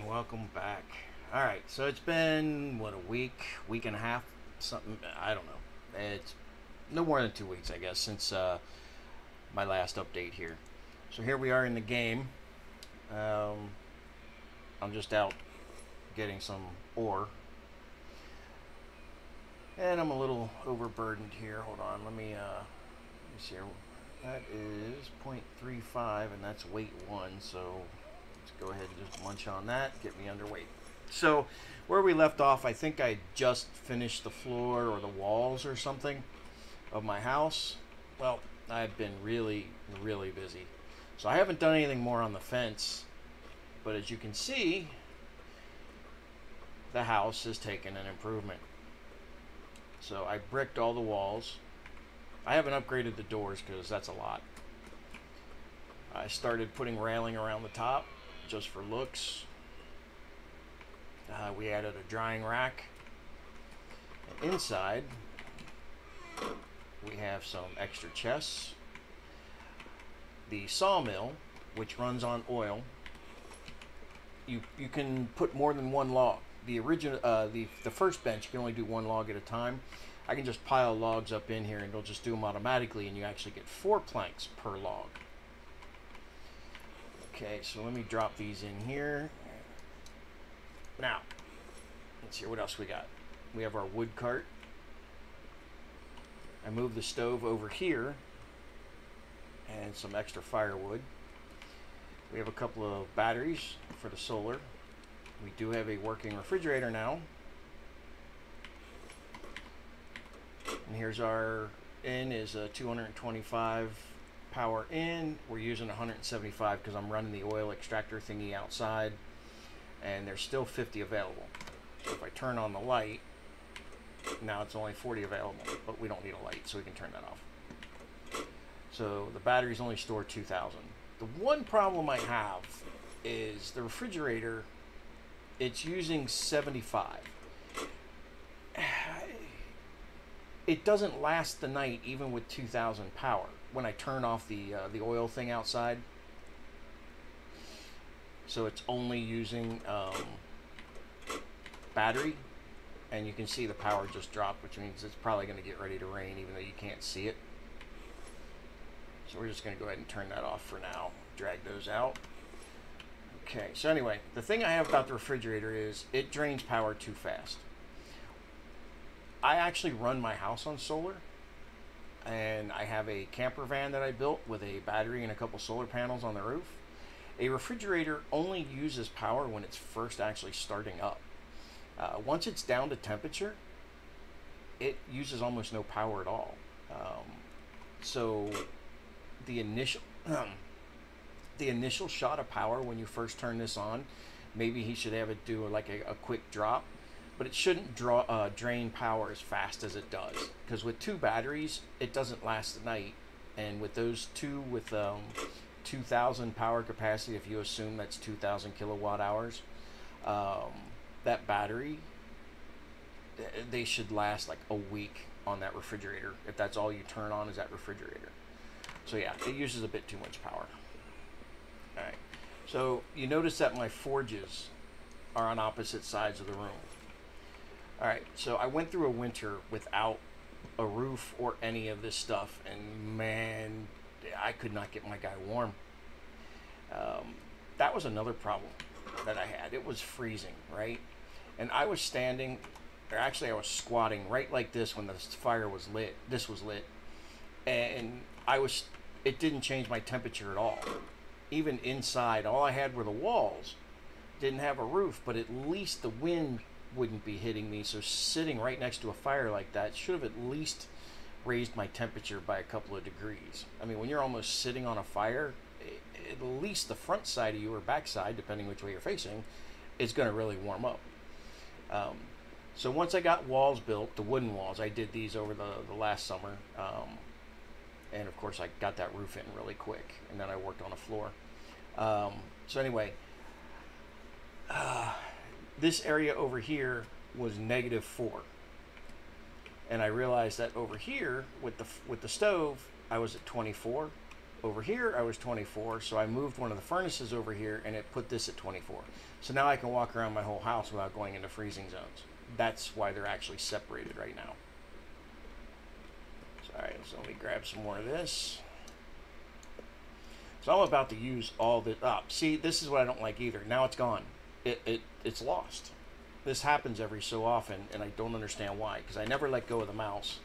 Welcome back. All right, so it's been what, a week and a half, something. I don't know. It's no more than 2 weeks, I guess, since my last update here. So here we are in the game. Um, I'm just out getting some ore, and I'm a little overburdened here. Hold on, let me see here. That is 0.35, and that's weight 1. So let's go ahead and just munch on that, get me underweight. So where we left off, I think I just finished the floor or the walls or something of my house. Well, I've been really busy. So I haven't done anything more on the fence, but as you can see, the house has taken an improvement. So I bricked all the walls. I haven't upgraded the doors because that's a lot. I started putting railing around the top just for looks. We added a drying rack. And inside, we have some extra chests. The sawmill, which runs on oil, you can put more than one log. The original, the first bench, you can only do one log at a time. I can just pile logs up in here and it'll just do them automatically, and you actually get 4 planks per log. Okay, so let me drop these in here. Now, let's see what else we got. We have our wood cart. I moved the stove over here and some extra firewood. We have a couple of batteries for the solar. We do have a working refrigerator now. And here's our in is a 225 power in. We're using 175 because I'm running the oil extractor thingy outside, and there's still 50 available. So if I turn on the light, now it's only 40 available, but we don't need a light, so we can turn that off. So the batteries only store 2,000. The one problem I have is the refrigerator, it's using 75. It doesn't last the night even with 2,000 power when I turn off the oil thing outside. So it's only using battery, and you can see the power just dropped, which means it's probably going to get ready to rain even though you can't see it. So we're just going to go ahead and turn that off for now. Drag those out. Okay, so anyway, the thing I have about the refrigerator is it drains power too fast. I actually run my house on solar, and I have a camper van that I built with a battery and a couple solar panels on the roof. A refrigerator only uses power when it's first actually starting up. Once it's down to temperature, it uses almost no power at all. So the initial shot of power when you first turn this on, maybe he should have it do like a quick drop, but it shouldn't drain power as fast as it does, because with 2 batteries it doesn't last the night, and with those two with 2,000 power capacity, if you assume that's 2,000 kilowatt hours, that battery, they should last like a week on that refrigerator if that's all you turn on is that refrigerator. So yeah, it uses a bit too much power. Alright, so you notice that my forges are on opposite sides of the room. Alright, so I went through a winter without a roof or any of this stuff, and man, I could not get my guy warm. That was another problem that I had. It was freezing, right? And I was standing, or actually I was squatting right like this when the fire was lit. This was lit. And it didn't change my temperature at all. Even inside, all I had were the walls. Didn't have a roof, but at least the wind wouldn't be hitting me. So sitting right next to a fire like that should have at least raised my temperature by a couple of degrees. I mean, when you're almost sitting on a fire, at least the front side of you or back side, depending which way you're facing, is going to really warm up. So once I got walls built, the wooden walls, I did these over the last summer. And of course I got that roof in really quick, and then I worked on a floor. So anyway, this area over here was -4. And I realized that over here with the stove, I was at 24. over here I was 24, so I moved one of the furnaces over here and it put this at 24. So now I can walk around my whole house without going into freezing zones. That's why they're actually separated right now. So, all right, so let me grab some more of this. So I'm about to use all this up. See, this is what I don't like either. Now it's gone. It's lost. This happens every so often, and I don't understand why, because I never let go of the mouse,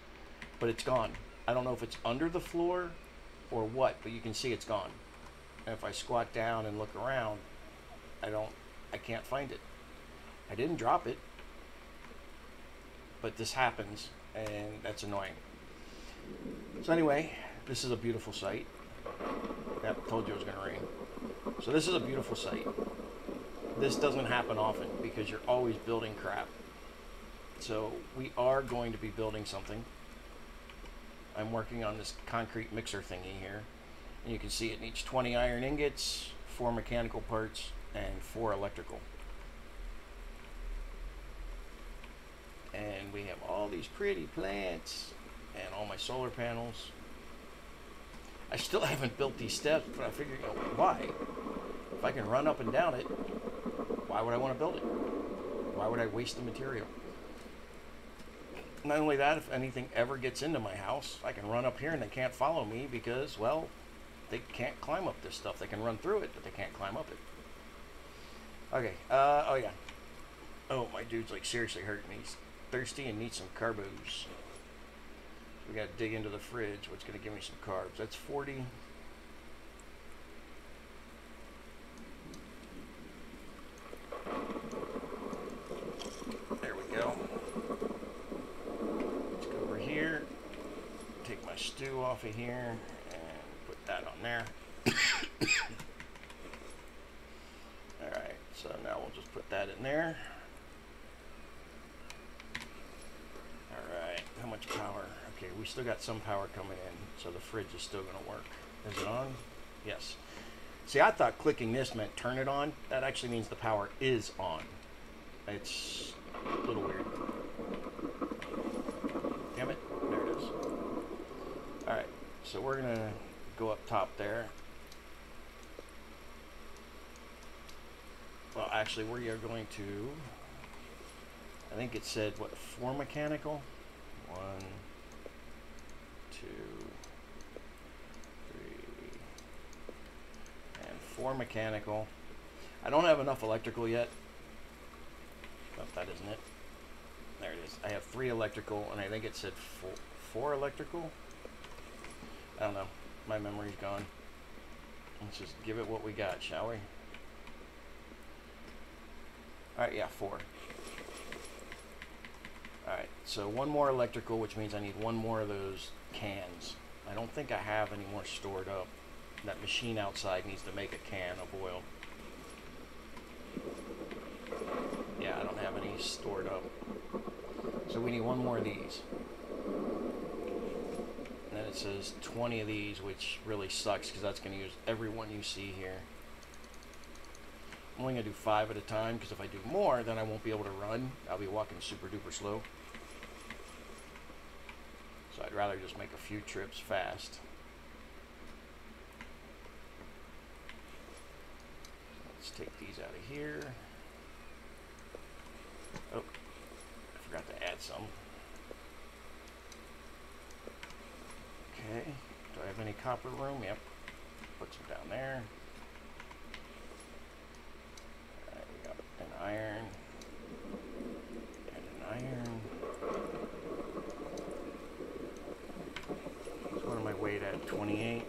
but it's gone. I don't know if it's under the floor or what, but you can see it's gone. And if I squat down and look around, I can't find it. I didn't drop it, but this happens, and that's annoying. So anyway, this is a beautiful site. Yep, told you it was going to rain. So this is a beautiful site. This doesn't happen often because you're always building crap. So we are going to be building something. I'm working on this concrete mixer thingy here. And you can see it needs 20 iron ingots, 4 mechanical parts, and 4 electrical. And we have all these pretty plants and all my solar panels. I still haven't built these steps, but I figured, you know, why? If I can run up and down it, why would I want to build it? Why would I waste the material? Not only that, if anything ever gets into my house, I can run up here and they can't follow me because, well, they can't climb up this stuff. They can run through it, but they can't climb up it. Okay, oh yeah. Oh, my dude's like seriously hurting. He's thirsty and needs some carbos. We got to dig into the fridge. What's going to give me some carbs? That's 40. There we go. Let's go over here. Take my stew off of here and put that on there. Alright, so now we'll just put that in there. Alright, how much power? Okay, we still got some power coming in, so the fridge is still going to work. Is it on? Yes. See, I thought clicking this meant turn it on. That actually means the power is on. It's a little weird. Damn it. There it is. Alright, so we're going to go up top there. Well, actually, we are going to... I think it said, what, 4 mechanical? 1, 2, 3, and 4 mechanical. I don't have enough electrical yet. Nope, that isn't it. There it is. I have 3 electrical, and I think it said 4 electrical. I don't know. My memory's gone. Let's just give it what we got, shall we? Alright, yeah, 4. Alright, so 1 more electrical, which means I need 1 more of those cans. I don't think I have any more stored up. That machine outside needs to make a can of oil. Yeah, I don't have any stored up. So we need 1 more of these. And then it says 20 of these, which really sucks because that's going to use every one you see here. I'm only going to do 5 at a time because if I do more, then I won't be able to run. I'll be walking super duper slow. So I'd rather just make a few trips fast. Let's take these out of here. Oh, I forgot to add some. Okay, do I have any copper room? Yep, put some down there. Alright, we got an iron, and an iron. So what am I weight at? 28.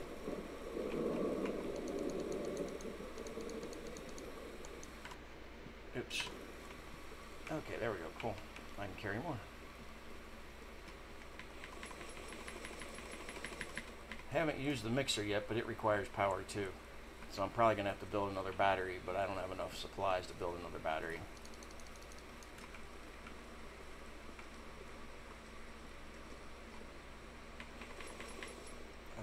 Oops. Okay, there we go, cool. I can carry more. Haven't used the mixer yet, but it requires power too. So I'm probably going to have to build another battery, but I don't have enough supplies to build another battery.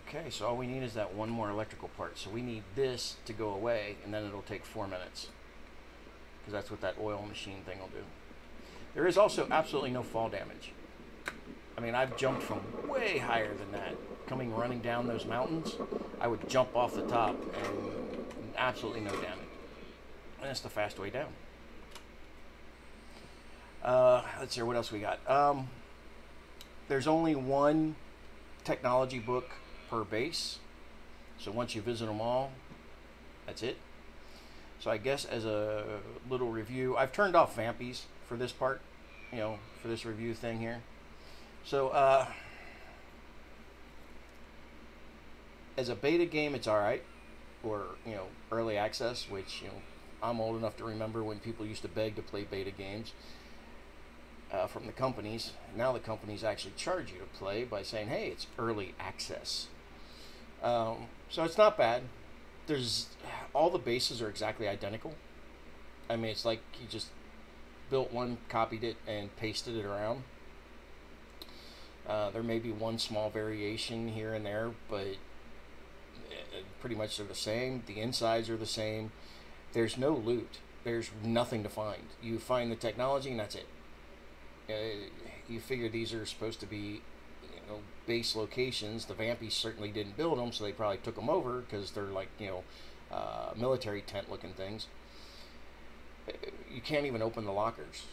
Okay, so all we need is that 1 more electrical part. So we need this to go away, and then it'll take 4 minutes. Because that's what that oil machine thing will do. There is also absolutely no fall damage. I mean, I've jumped from way higher than that. Coming running down those mountains, I would jump off the top and absolutely no damage. And that's the fast way down. Let's see, what else we got? There's only one technology book per base. So once you visit them all, that's it. So I guess as a little review, I've turned off Vampies for this part, you know, for this review thing here. So as a beta game, it's all right, or you know, early access, which you know, I'm old enough to remember when people used to beg to play beta games from the companies. Now the companies actually charge you to play by saying, "Hey, it's early access." So it's not bad. There's all the bases are exactly identical. I mean, it's like you just built one, copied it, and pasted it around. There may be one small variation here and there, but pretty much they're the same. The insides are the same. There's no loot. There's nothing to find. You find the technology, and that's it. You figure these are supposed to be, you know, base locations. The Vampies certainly didn't build them, so they probably took them over because they're like, you know, military tent looking things. You can't even open the lockers.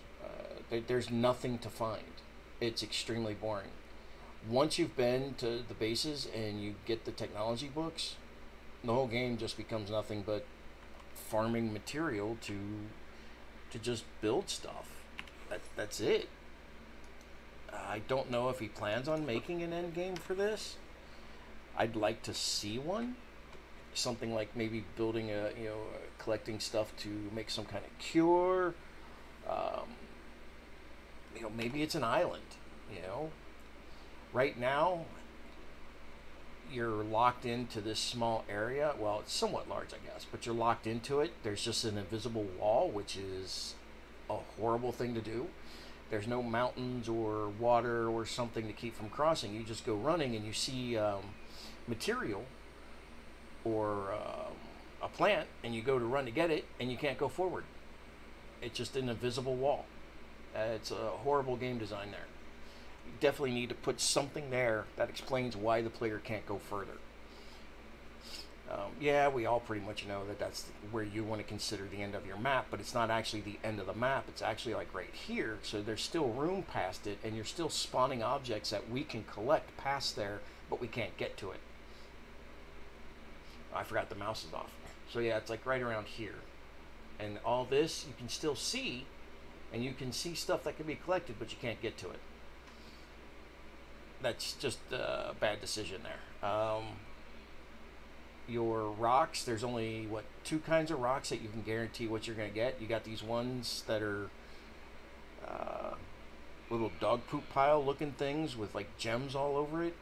There's nothing to find. It's extremely boring. Once you've been to the bases and you get the technology books, the whole game just becomes nothing but farming material to just build stuff. That's it. I don't know if he plans on making an end game for this. I'd like to see one. Something like maybe building a, you know, collecting stuff to make some kind of cure. You know, maybe it's an island, you know. Right now, you're locked into this small area. Well, it's somewhat large, I guess, but you're locked into it. There's just an invisible wall, which is a horrible thing to do. There's no mountains or water or something to keep from crossing. You just go running and you see material or a plant, and you go to run to get it, and you can't go forward. It's just an invisible wall. It's a horrible game design there. You definitely need to put something there that explains why the player can't go further. Yeah, we all pretty much know that that's where you want to consider the end of your map, but it's not actually the end of the map. It's actually like right here, so there's still room past it, and you're still spawning objects that we can collect past there, but we can't get to it. I forgot the mouse is off. So yeah, it's like right around here. And all this you can still see, and you can see stuff that can be collected, but you can't get to it. That's just a bad decision there. Your rocks, there's only, what, 2 kinds of rocks that you can guarantee what you're going to get. You got these ones that are little dog poop pile looking things with like gems all over it.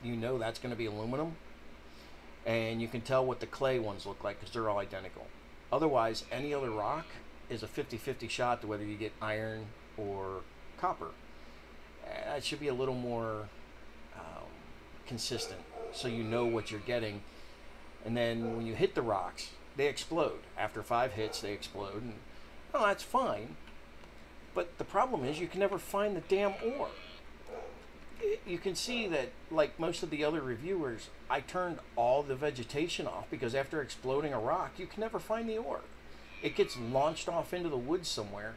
You know that's going to be aluminum. And you can tell what the clay ones look like because they're all identical. Otherwise, any other rock is a 50-50 shot to whether you get iron or copper. It should be a little more consistent so you know what you're getting. And then when you hit the rocks, they explode. After 5 hits, they explode. And, oh, that's fine. But the problem is you can never find the damn ore. You can see that, like most of the other reviewers, I turned all the vegetation off because after exploding a rock, you can never find the ore. It gets launched off into the woods somewhere,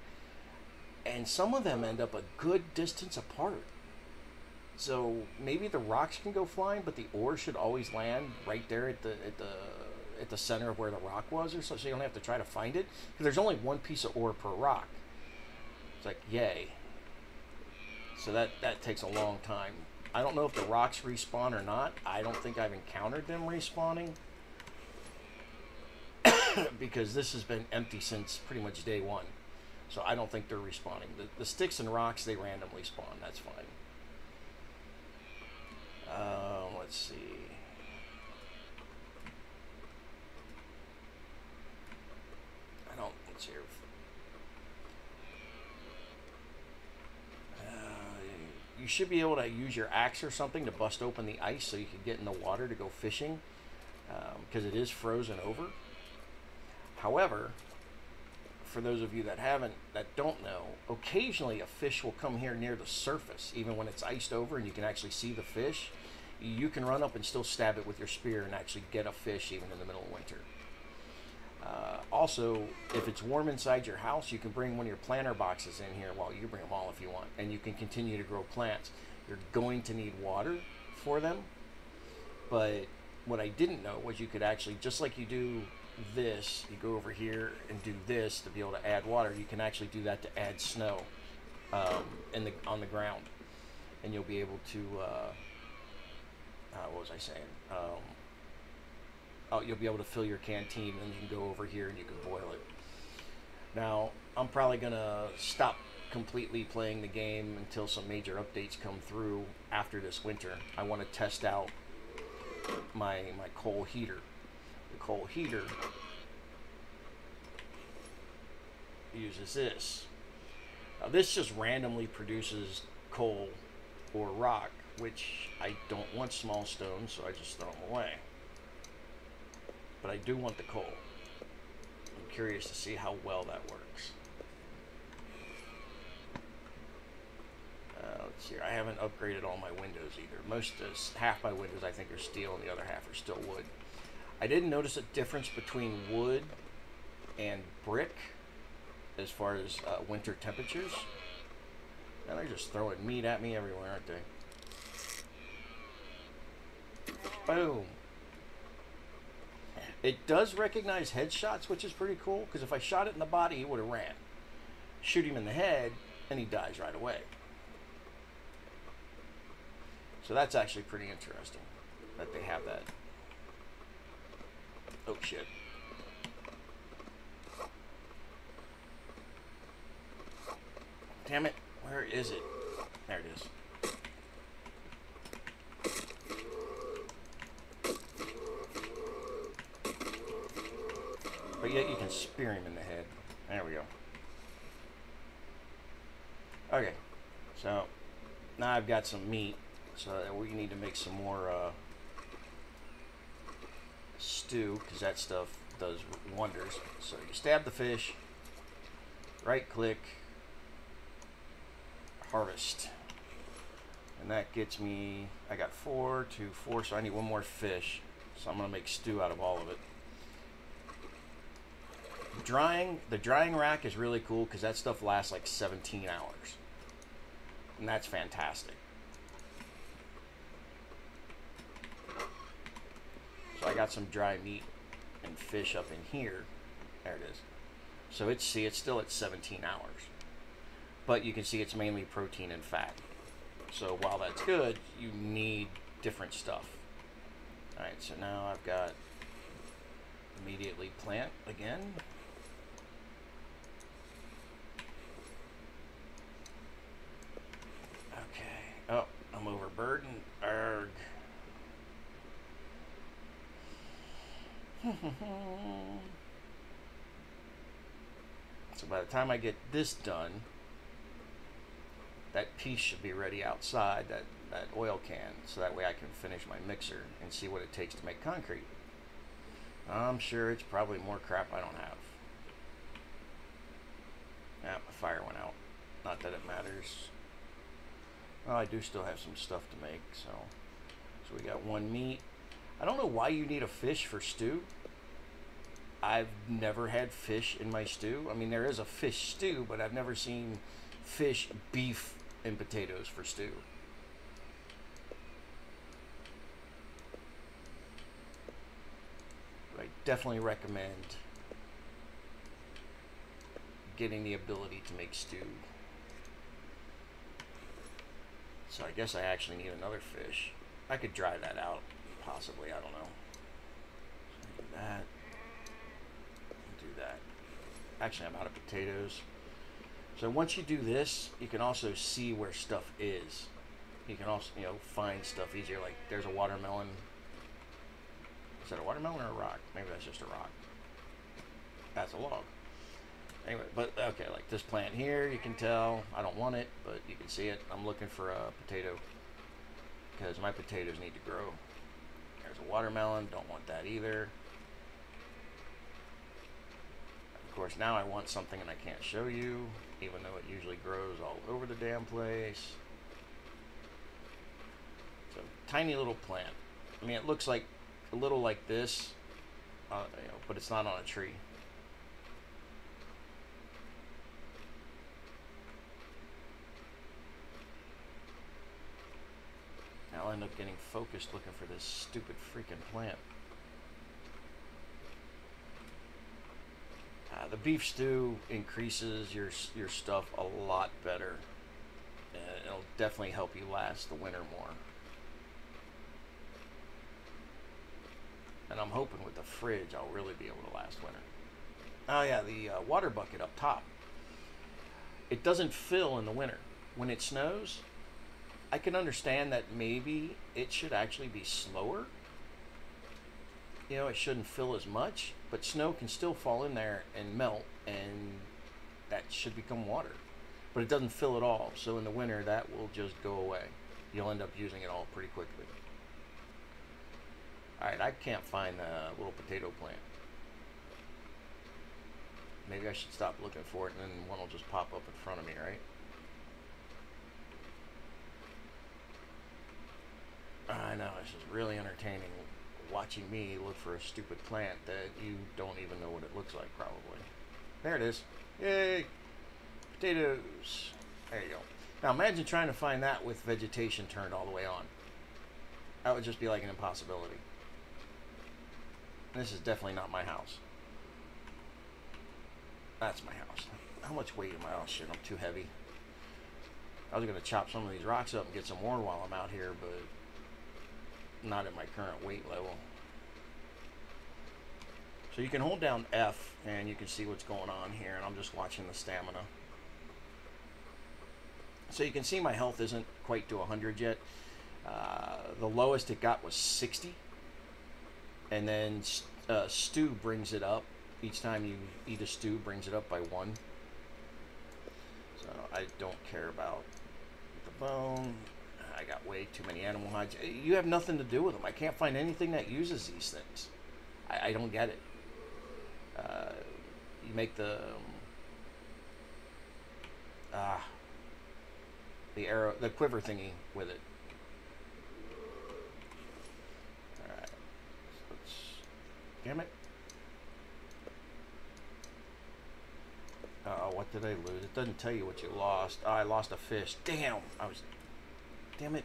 and some of them end up a good distance apart. So maybe the rocks can go flying, but the ore should always land right there at the center of where the rock was, or so you don't have to try to find it. Because there's only 1 piece of ore per rock. It's like, yay. So that takes a long time. I don't know if the rocks respawn or not. I don't think I've encountered them respawning. Because this has been empty since pretty much day 1. So I don't think they're respawning. The sticks and rocks, they randomly spawn. That's fine. Let's see. Let's see. You should be able to use your axe or something to bust open the ice so you can get in the water to go fishing, because it is frozen over. However, for those of you that don't know, occasionally a fish will come here near the surface, even when it's iced over and you can actually see the fish. You can run up and still stab it with your spear and actually get a fish even in the middle of winter. Also, if it's warm inside your house, you can bring one of your planter boxes in here. Well, you can bring them all if you want, and you can continue to grow plants. You're going to need water for them, but what I didn't know was you could actually, just like you do this, you go over here and do this to be able to add water. You can actually do that to add snow on the ground, and you'll be able to. What was I saying? You'll be able to fill your canteen, and you can go over here and you can boil it. Now, I'm probably gonna stop completely playing the game until some major updates come through after this winter. I want to test out my coal heater. The coal heater uses this. Now, this just randomly produces coal or rock, which I don't want small stones, so I just throw them away. But I do want the coal. I'm curious to see how well that works. Let's see. I haven't upgraded all my windows either. Half my windows I think are steel, and the other half are still wood. I didn't notice a difference between wood and brick as far as winter temperatures. And they're just throwing meat at me everywhere, aren't they? Boom. It does recognize headshots, which is pretty cool, because if I shot it in the body, he would have ran. Shoot him in the head, and he dies right away. So that's actually pretty interesting that they have that. Oh, shit. Damn it. Where is it? There it is. But yet you can spear him in the head. There we go. Okay. So, now I've got some meat. So we need to make some more stew, because that stuff does wonders. So you stab the fish, right click, harvest. And that gets me, I got 4, 2, 4, so I need one more fish. So I'm going to make stew out of all of it. The drying rack is really cool because that stuff lasts like 17 hours. And that's fantastic. So I got some dry meat and fish up in here. There it is. So it's still at 17 hours. But you can see it's mainly protein and fat. So while that's good, you need different stuff. Alright, so now I've got immediately plant again. Okay. Oh, I'm overburdened. Arrgh. So by the time I get this done, that piece should be ready outside, that oil can, so that way I can finish my mixer and see what it takes to make concrete. I'm sure it's probably more crap I don't have. Yeah, my fire went out. Not that it matters. Well, I do still have some stuff to make, so we got one meat. I don't know why you need a fish for stew. I've never had fish in my stew. I mean, there is a fish stew, but I've never seen fish, beef, and potatoes for stew. But I definitely recommend getting the ability to make stew. So I guess I actually need another fish. I could dry that out, possibly. I don't know. So do that. Do that. Actually, I'm out of potatoes. So once you do this, you can also see where stuff is. You can also, find stuff easier. Like there's a watermelon. Is that a watermelon or a rock? Maybe that's just a rock. That's a log. Anyway, but okay, like this plant here, you can tell I don't want it, but you can see it. I'm looking for a potato because my potatoes need to grow. There's a watermelon. Don't want that either. Of course, now I want something and I can't show you, even though it usually grows all over the damn place. It's a tiny little plant. I mean, it looks like a little like this, but it's not on a tree. I'll end up getting focused looking for this stupid freaking plant. The beef stew increases your stuff a lot better. It'll definitely help you last the winter more. And I'm hoping with the fridge I'll really be able to last winter. Oh yeah, the water bucket up top. It doesn't fill in the winter. When it snows, I can understand that maybe it should actually be slower. You know, it shouldn't fill as much, but snow can still fall in there and melt, and that should become water. But it doesn't fill at all, so in the winter that will just go away. You'll end up using it all pretty quickly. Alright, I can't find the little potato plant. Maybe I should stop looking for it and then one will just pop up in front of me, right? I know, this is really entertaining, watching me look for a stupid plant that you don't even know what it looks like, probably. There it is. Yay! Potatoes. There you go. Now imagine trying to find that with vegetation turned all the way on. That would just be like an impossibility. This is definitely not my house. That's my house. How much weight am I? Oh shit, I'm too heavy. I was going to chop some of these rocks up and get some more while I'm out here, but not at my current weight level. So you can hold down F and you can see what's going on here, and I'm just watching the stamina. So you can see my health isn't quite to 100 yet. The lowest it got was 60. And then stew brings it up. Each time you eat a stew, brings it up by 1. So I don't care about the bone. I got way too many animal hides. You have nothing to do with them. I can't find anything that uses these things. I don't get it. You make the arrow, the quiver thingy with it. Alright. So damn it. What did I lose? It doesn't tell you what you lost. Oh, I lost a fish. Damn! Damn it.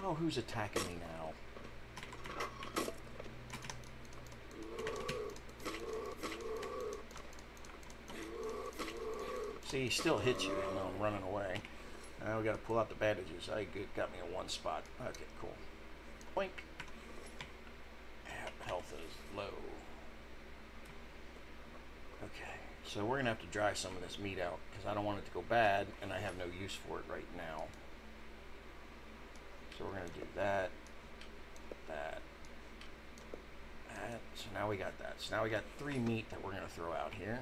Oh, who's attacking me now? See, he still hits you even though I'm running away. Now we gotta pull out the bandages. Got me in one spot. Okay, cool. Boink. Health is low. Okay, so we're gonna have to dry some of this meat out because I don't want it to go bad and I have no use for it right now. So we're gonna do that, that. So now we got that. So now we got 3 meat that we're gonna throw out here.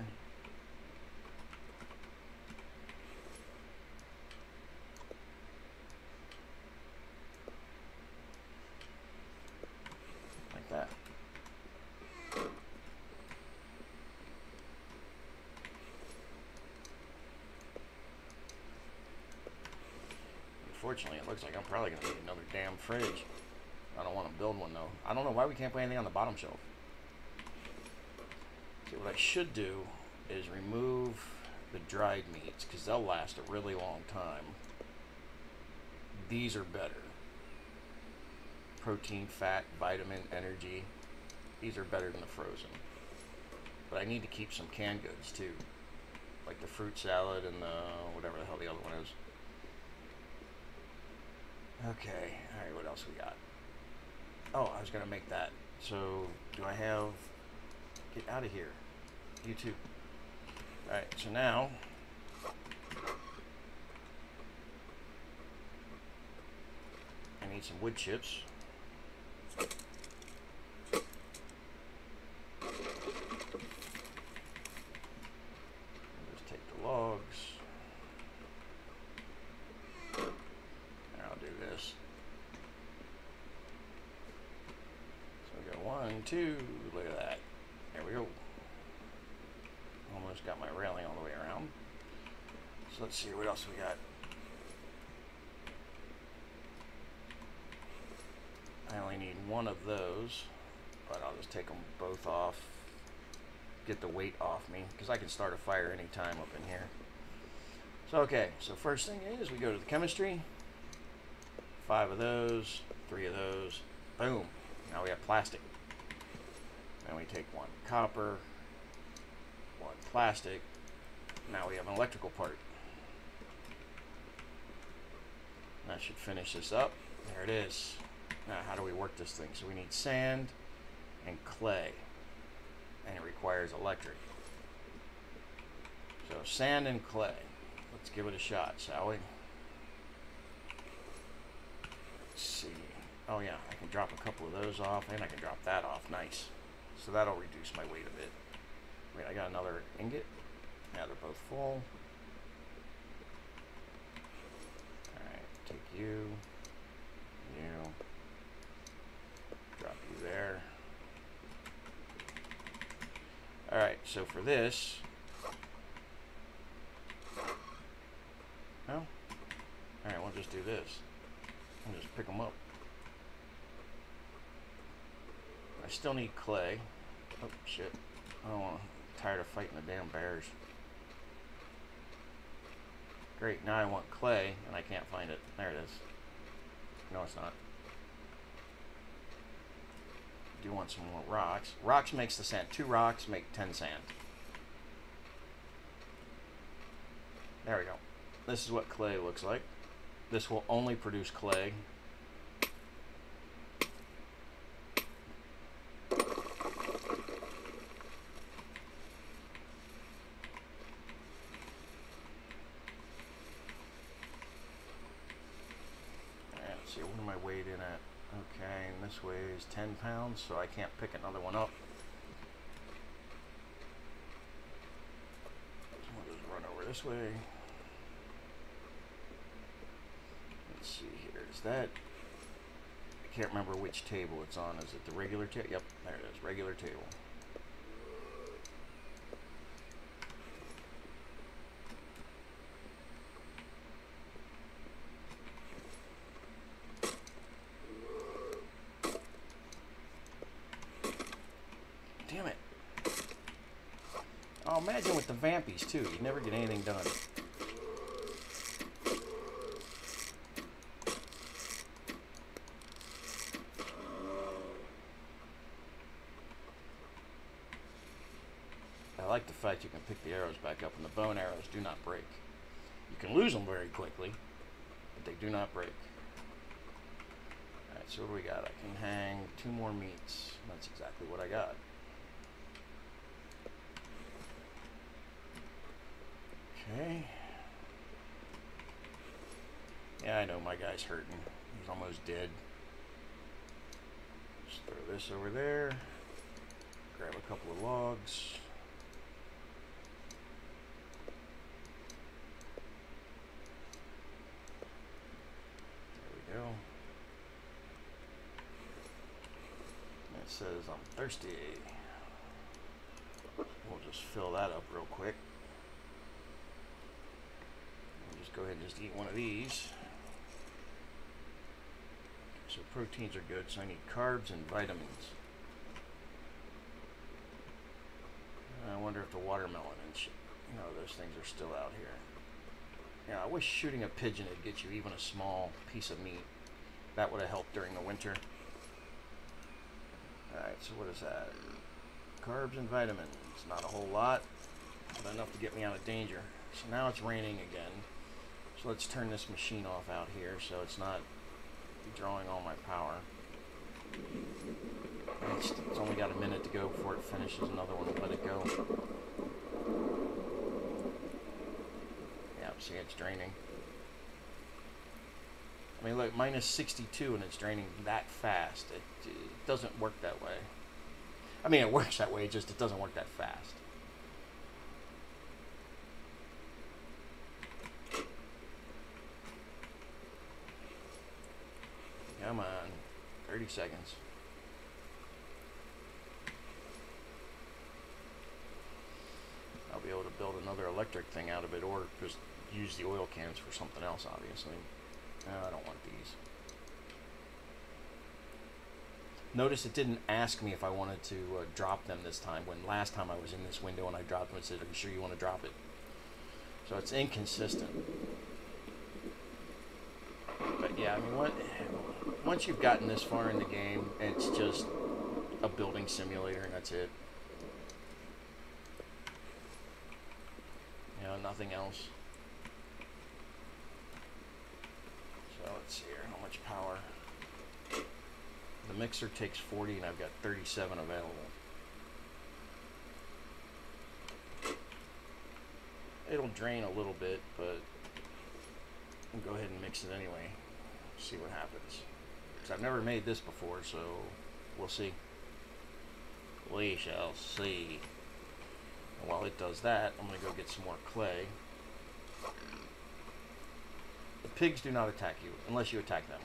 Like that. Unfortunately, it looks like I'm probably going to need another damn fridge. I don't want to build one, though. I don't know why we can't put anything on the bottom shelf. See, what I should do is remove the dried meats, because they'll last a really long time. These are better. Protein, fat, vitamin, energy. These are better than the frozen. But I need to keep some canned goods, too. Like the fruit salad and the whatever the hell the other one is. Okay, alright, what else we got? Oh, I was gonna make that. So, do I have... Get out of here. You too. Alright, so now... I need some wood chips. Just take the logs. So we got 1, 2, look at that. There we go. got my railing all the way around. So let's see what else we got. I only need one of those, but I'll just take them both off, get the weight off me, because I can start a fire anytime up in here. So okay, so first thing is we go to the chemistry, 5 of those, 3 of those, boom, now we have plastic. Then we take 1 copper, 1 plastic, now we have an electrical part. That should finish this up. There it is. Now how do we work this thing? So we need sand and clay, and it requires electric. So sand and clay. Let's give it a shot, shall we? Let's see. Oh yeah, I can drop a couple of those off, and I can drop that off. Nice. So that'll reduce my weight a bit. Wait, I got another ingot. Now they're both full. Alright, take you. You. Drop you there. Alright, so for this... No? Alright, we'll just do this. I'll just pick them up. I still need clay. Oh, shit. I don't want to... I'm tired of fighting the damn bears. Great, now I want clay, and I can't find it. There it is. No, it's not. Do want some more rocks. Rocks makes the sand. 2 rocks make 10 sand. There we go. This is what clay looks like. This will only produce clay. Let's see, what am I weighed in at? Okay, and this weighs 10 pounds, so I can't pick another one up. So we'll just run over this way. Let's see here, is that... I can't remember which table it's on. Is it the regular table? Yep, there it is, regular table. Damn it. Oh, imagine with the Vampies too, you'd never get anything done. I like the fact you can pick the arrows back up, and the bow and arrows do not break. You can lose them very quickly, but they do not break. Alright, so what do we got? I can hang 2 more meats. That's exactly what I got. Okay. Yeah, I know my guy's hurting. He's almost dead. Just throw this over there. Grab a couple of logs. There we go. It says I'm thirsty. We'll just fill that up real quick. Go ahead and just eat one of these. So proteins are good, so I need carbs and vitamins. I wonder if the watermelon and shit, you know, those things are still out here. Yeah, I wish shooting a pigeon would get you even a small piece of meat. That would have helped during the winter. Alright, so what is that? Carbs and vitamins. Not a whole lot, but enough to get me out of danger. So now it's raining again. So let's turn this machine off out here so it's not drawing all my power. It's only got a minute to go before it finishes another one. Let it go. Yeah, see, it's draining. I mean, look, minus 62 and it's draining that fast. It doesn't work that way. I mean, it works that way, just it doesn't work that fast. Come on, 30 seconds. I'll be able to build another electric thing out of it, or just use the oil cans for something else, obviously. No, I don't want these. Notice it didn't ask me if I wanted to drop them this time, when last time I was in this window and I dropped them, it said, are you sure you want to drop it? So it's inconsistent. But yeah, I mean, once you've gotten this far in the game, it's just a building simulator and that's it. You know, nothing else. So let's see here, how much power. The mixer takes 40 and I've got 37 available. It'll drain a little bit, but I'll go ahead and mix it anyway. See what happens. Because I've never made this before, so we'll see. We shall see. And while it does that, I'm going to go get some more clay. The pigs do not attack you, unless you attack them.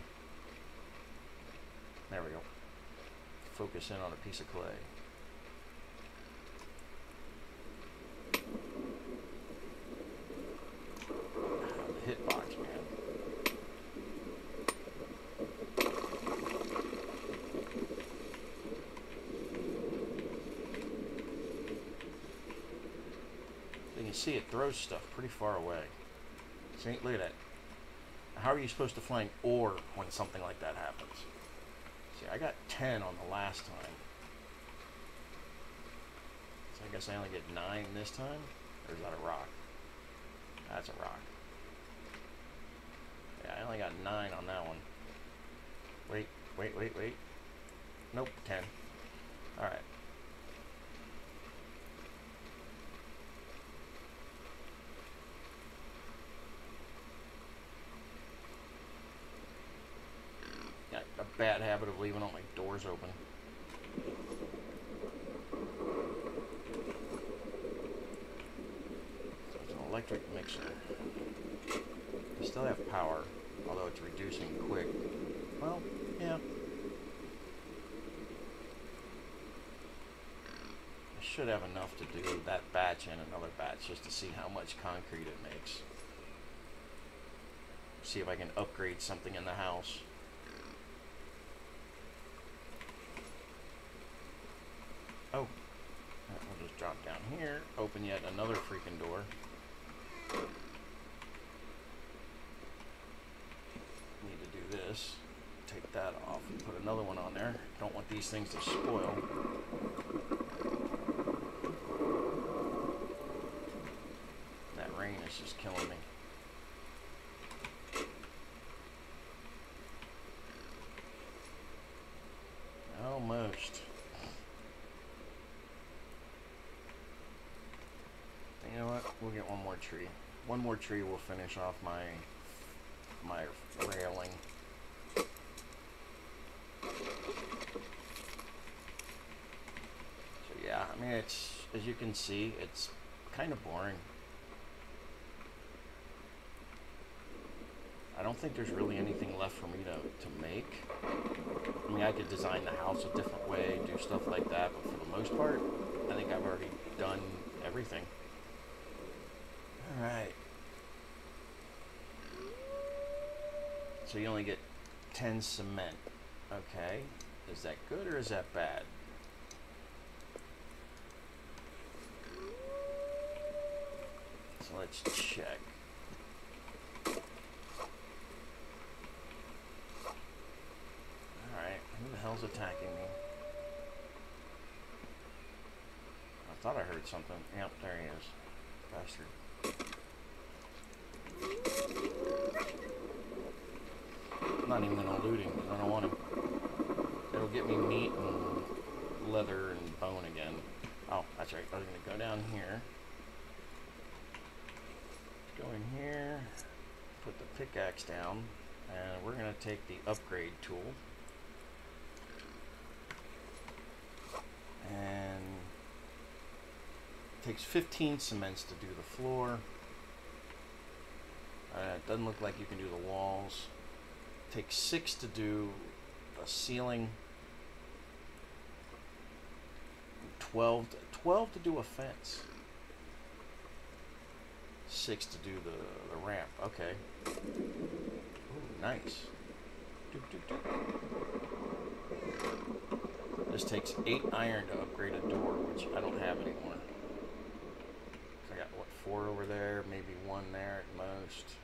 There we go. Focus in on a piece of clay. The hitbox, man. You can see it throws stuff pretty far away. See, look at that. How are you supposed to find ore when something like that happens? See, I got 10 on the last time. So I guess I only get 9 this time? Or is that a rock? That's a rock. Yeah, I only got 9 on that one. Wait. Nope, 10. Alright. Got a bad habit of leaving all my doors open. So it's an electric mixer. I still have power, although it's reducing quick. Well, yeah. I should have enough to do that batch and another batch just to see how much concrete it makes. See if I can upgrade something in the house. Oh, we'll just drop down here, open yet another freaking door. Need to do this, take that off and put another one on there. Don't want these things to spoil. That rain is just killing me. Almost. You know what? We'll get one more tree. One more tree will finish off my railing. So yeah, I mean, it's, as you can see, it's kind of boring. I don't think there's really anything left for me to make. I mean, I could design the house a different way, do stuff like that, but for the most part, I think I've already done everything. Alright. So you only get 10 cement. Okay. Is that good or is that bad? So let's check. Alright. Who the hell's attacking me? I thought I heard something. Yep, there he is. Bastard. I'm not even gonna loot him because I don't want him. It'll get me meat and leather and bone again. Oh, that's right. I was gonna go down here. Go in here. Put the pickaxe down. And we're gonna take the upgrade tool. And it takes 15 cements to do the floor. It doesn't look like you can do the walls. It takes 6 to do the ceiling. 12 to do a fence. 6 to do the ramp. Okay. Ooh, nice. Doop, doop, doop. This takes 8 iron to upgrade a door, which I don't have anymore. So I got, what, 4 over there, maybe 1 there at most.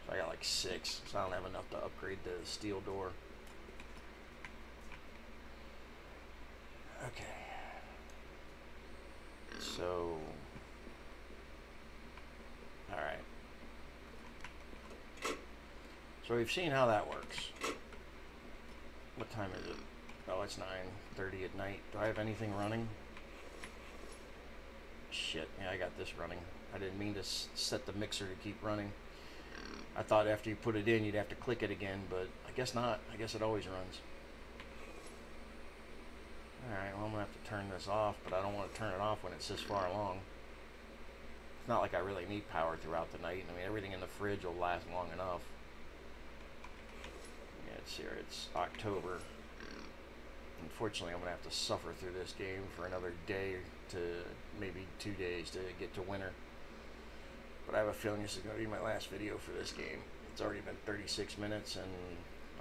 So I got like 6, so I don't have enough to upgrade the steel door. Okay. So, alright. So we've seen how that works. What time is it? Oh, it's 9:30 at night. Do I have anything running? Shit, yeah, I got this running. I didn't mean to set the mixer to keep running. I thought after you put it in, you'd have to click it again, but I guess not. I guess it always runs. Alright, well, I'm going to have to turn this off, but I don't want to turn it off when it's this far along. It's not like I really need power throughout the night. I mean, everything in the fridge will last long enough. Yeah, it's here. It's October. Unfortunately, I'm going to have to suffer through this game for another day to maybe 2 days to get to winter. But I have a feeling this is going to be my last video for this game. It's already been 36 minutes, and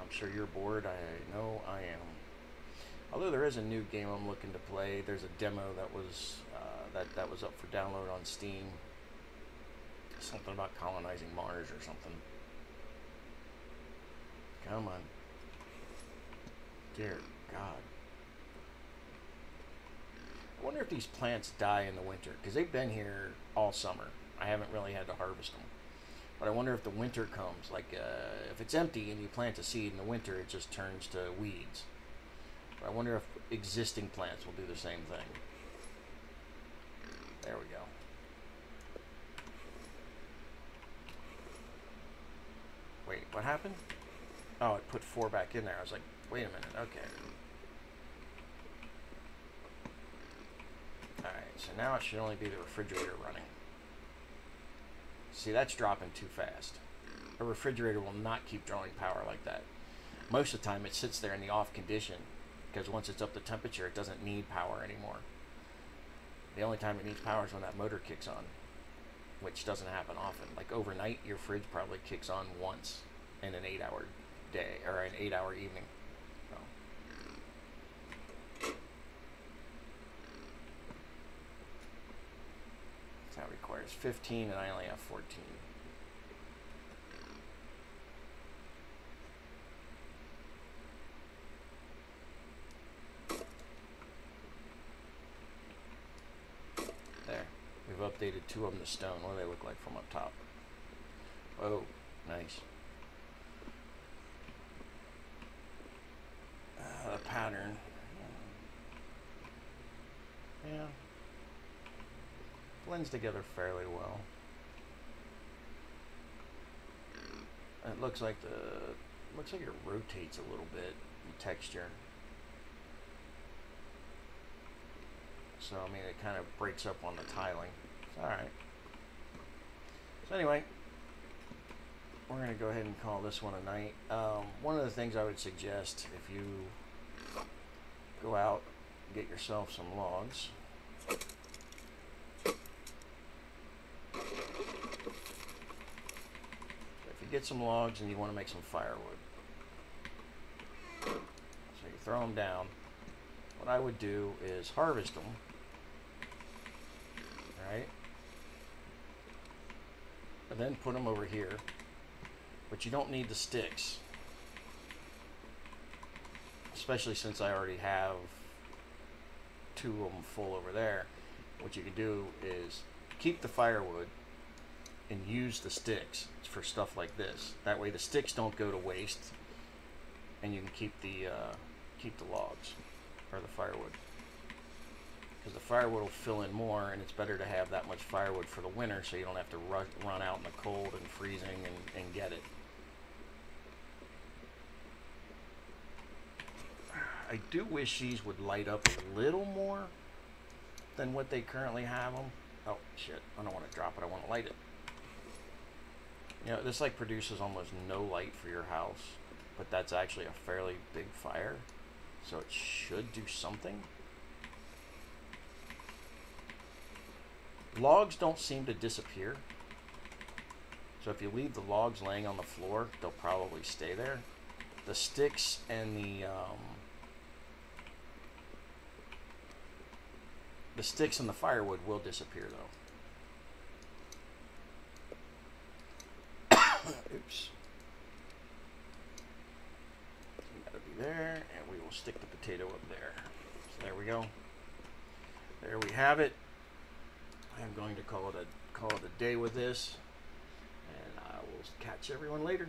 I'm sure you're bored. I know I am. Although there is a new game I'm looking to play. There's a demo that was that was up for download on Steam. Something about colonizing Mars or something. Come on. Dear God. I wonder if these plants die in the winter, because they've been here all summer. I haven't really had to harvest them. But I wonder if the winter comes, like if it's empty and you plant a seed in the winter, it just turns to weeds. But I wonder if existing plants will do the same thing. There we go. Wait, what happened? Oh, it put 4 back in there. I was like, wait a minute, okay. Alright, so now it should only be the refrigerator running. See, that's dropping too fast. A refrigerator will not keep drawing power like that. Most of the time it sits there in the off condition, because once it's up to temperature, it doesn't need power anymore. The only time it needs power is when that motor kicks on, which doesn't happen often. Like overnight, your fridge probably kicks on once in an 8-hour day, or an 8-hour evening. So. That requires 15, and I only have 14. There. We've updated 2 of them to stone. What do they look like from up top? Oh, nice. The pattern. Yeah. Blends together fairly well. It looks like it rotates a little bit, the texture. So I mean, it kind of breaks up on the tiling. It's all right. So anyway, we're gonna go ahead and call this one a night. One of the things I would suggest, if you go out, get yourself some logs. Get some logs and you want to make some firewood. So you throw them down. What I would do is harvest them. Right? And then put them over here. But you don't need the sticks. Especially since I already have 2 of them full over there. What you can do is keep the firewood and use the sticks for stuff like this. That way the sticks don't go to waste, and you can keep the logs or the firewood, because the firewood will fill in more, and it's better to have that much firewood for the winter, so you don't have to run out in the cold and freezing and get it. I do wish these would light up a little more than what they currently have them. Oh shit! I don't want to drop it. I want to light it. You know, this like produces almost no light for your house, but that's actually a fairly big fire, so it should do something. Logs don't seem to disappear. So if you leave the logs laying on the floor, they'll probably stay there. The sticks and the sticks and the firewood will disappear though. Oops. That'll be there, and we will stick the potato up there. So there we go. There we have it. I'm going to call it a day with this, and I will catch everyone later.